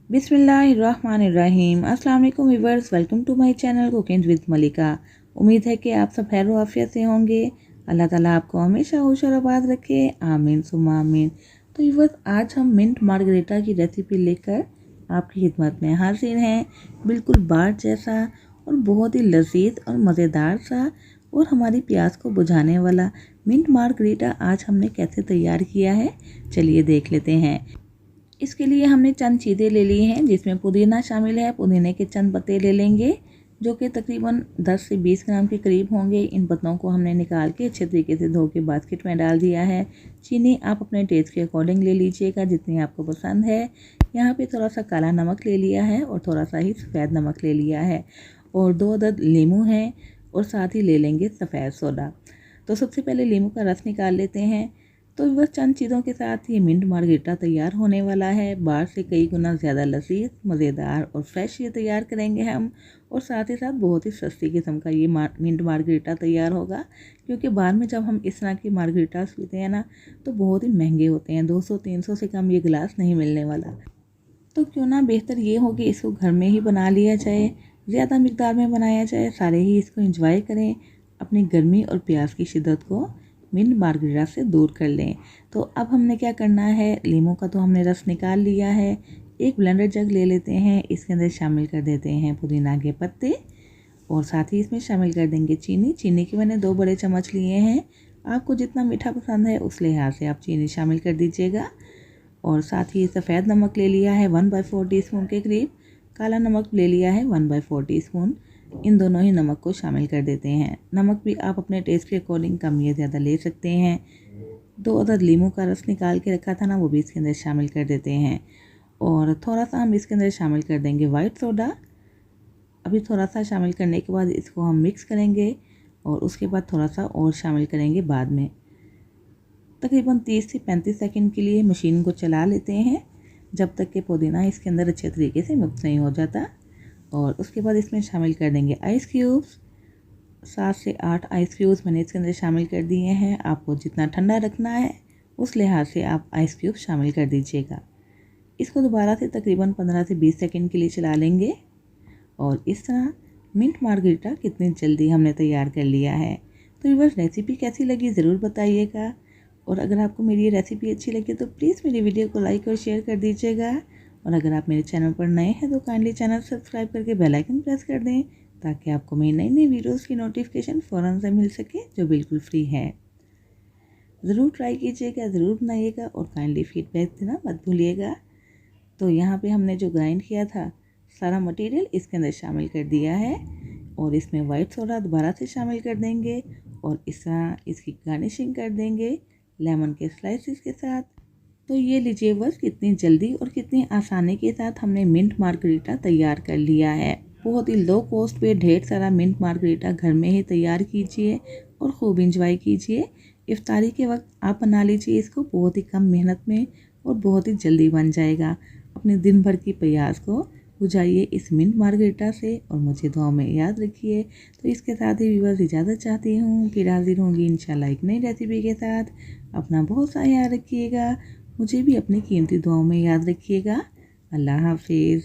बिस्मिल्लाहिर्रहमानिर्रहीम। अस्सलाम वालेकुम viewers, welcome to my channel cooking with Malika. उम्मीद है कि आप सब खैर आफियत से होंगे। अल्लाह ताला आपको हमेशा खुश और आबाद रखे, आमीन सुम्मा आमीन। तो व्यूअर्स, आज हम मिंट मार्गरेटा की रेसिपी लेकर आपकी खिदमत में हाजिर हैं। बिल्कुल बार जैसा और बहुत ही लजीज और मज़ेदार सा और हमारी प्यास को बुझाने वाला मिंट मार्गरेटा आज हमने कैसे तैयार किया है, चलिए देख लेते हैं। इसके लिए हमने चंद चीज़ें ले ली हैं, जिसमें पुदीना शामिल है। पुदीने के चंद पत्ते ले लेंगे जो कि तकरीबन 10 से 20 ग्राम के करीब होंगे। इन पत्तों को हमने निकाल के अच्छे तरीके से धो के बास्केट में डाल दिया है। चीनी आप अपने टेस्ट के अकॉर्डिंग ले लीजिएगा, जितनी आपको पसंद है। यहाँ पे थोड़ा सा काला नमक ले लिया है और थोड़ा सा ही सफ़ेद नमक ले लिया है, और 2 अदद लीमू हैं, और साथ ही ले लेंगे सफ़ेद सोडा। तो सबसे पहले लीमू का रस निकाल लेते हैं। तो बस चंद चीज़ों के साथ ये मिंट मार्गरेटा तैयार होने वाला है। बाहर से कई गुना ज़्यादा लजीज, मज़ेदार और फ्रेश ये तैयार करेंगे हम, और साथ ही साथ बहुत ही सस्ती किस्म का ये मिंट मार्गरेटा तैयार होगा। क्योंकि बाहर में जब हम इस तरह की मार्गरेटास पीते हैं ना, तो बहुत ही महंगे होते हैं। 200-300 से कम ये गिलास नहीं मिलने वाला। तो क्यों ना बेहतर ये हो कि इसको घर में ही बना लिया जाए, ज़्यादा मिकदार में बनाया जाए, सारे ही इसको एंजॉय करें, अपनी गर्मी और प्यास की शिद्दत को मिंट मार्गरेटा से दूर कर लें। तो अब हमने क्या करना है, लीमू का तो हमने रस निकाल लिया है। एक ब्लेंडर जग ले लेते हैं, इसके अंदर शामिल कर देते हैं पुदीना के पत्ते, और साथ ही इसमें शामिल कर देंगे चीनी। चीनी के मैंने 2 बड़े चम्मच लिए हैं। आपको जितना मीठा पसंद है उस लिहाज से आप चीनी शामिल कर दीजिएगा। और साथ ही सफ़ेद नमक ले लिया है 1/4 टीस्पून के करीब। काला नमक ले लिया है 1/4 टीस्पून। इन दोनों ही नमक को शामिल कर देते हैं। नमक भी आप अपने टेस्ट के अकॉर्डिंग कम या ज़्यादा ले सकते हैं। 2 अदद लीमू का रस निकाल के रखा था ना, वो भी इसके अंदर शामिल कर देते हैं। और थोड़ा सा हम इसके अंदर शामिल कर देंगे वाइट सोडा। अभी थोड़ा सा शामिल करने के बाद इसको हम मिक्स करेंगे, और उसके बाद थोड़ा सा और शामिल करेंगे बाद में। तकरीबन 30 से 35 सेकंड के लिए मशीन को चला लेते हैं, जब तक कि पुदीना इसके अंदर अच्छे तरीके से मिक्स नहीं हो जाता। और उसके बाद इसमें शामिल कर देंगे आइस क्यूब्स। 7 से 8 आइस क्यूब्स मैंने इसके अंदर शामिल कर दिए हैं। आपको जितना ठंडा रखना है उस लिहाज से आप आइस क्यूब शामिल कर दीजिएगा। इसको दोबारा से तकरीबन 15 से 20 सेकंड के लिए चला लेंगे, और इस तरह मिंट मार्गरेटा कितनी जल्दी हमने तैयार कर लिया है। तो ये बस रेसिपी कैसी लगी ज़रूर बताइएगा, और अगर आपको मेरी ये रेसिपी अच्छी लगी तो प्लीज़ मेरी वीडियो को लाइक और शेयर कर दीजिएगा। और अगर आप मेरे चैनल पर नए हैं तो काइंडली चैनल सब्सक्राइब करके बेल आइकन प्रेस कर दें, ताकि आपको मेरी नई नई वीडियोस की नोटिफिकेशन फ़ौरन से मिल सके, जो बिल्कुल फ्री है। ज़रूर ट्राई कीजिएगा, ज़रूर बनाइएगा, और काइंडली फीडबैक देना मत भूलिएगा। तो यहाँ पे हमने जो ग्राइंड किया था सारा मटेरियल इसके अंदर शामिल कर दिया है, और इसमें वाइट सोडा दोबारा से शामिल कर देंगे, और इस तरह इसकी गार्निशिंग कर देंगे लेमन के स्लाइसिस के साथ। तो ये लीजिए, बस कितनी जल्दी और कितनी आसानी के साथ हमने मिंट मार्गरेटा तैयार कर लिया है। बहुत ही लो कॉस्ट पे ढेर सारा मिंट मार्गरेटा घर में ही तैयार कीजिए और खूब इंजॉय कीजिए। इफ्तारी के वक्त आप बना लीजिए इसको, बहुत ही कम मेहनत में और बहुत ही जल्दी बन जाएगा। अपने दिन भर की प्यास को बुझाइए इस मिंट मार्गरेटा से, और मुझे दुआ में याद रखिए। तो इसके साथ ही व्यूअर्स इजाज़त चाहती हूँ, फिर हाजिर होंगी इंशाल्लाह एक नई रेसिपी के साथ। अपना बहुत सा ख्याल रखिएगा, मुझे भी अपनी कीमती दुआओं में याद रखिएगा। अल्लाह हाफिज़।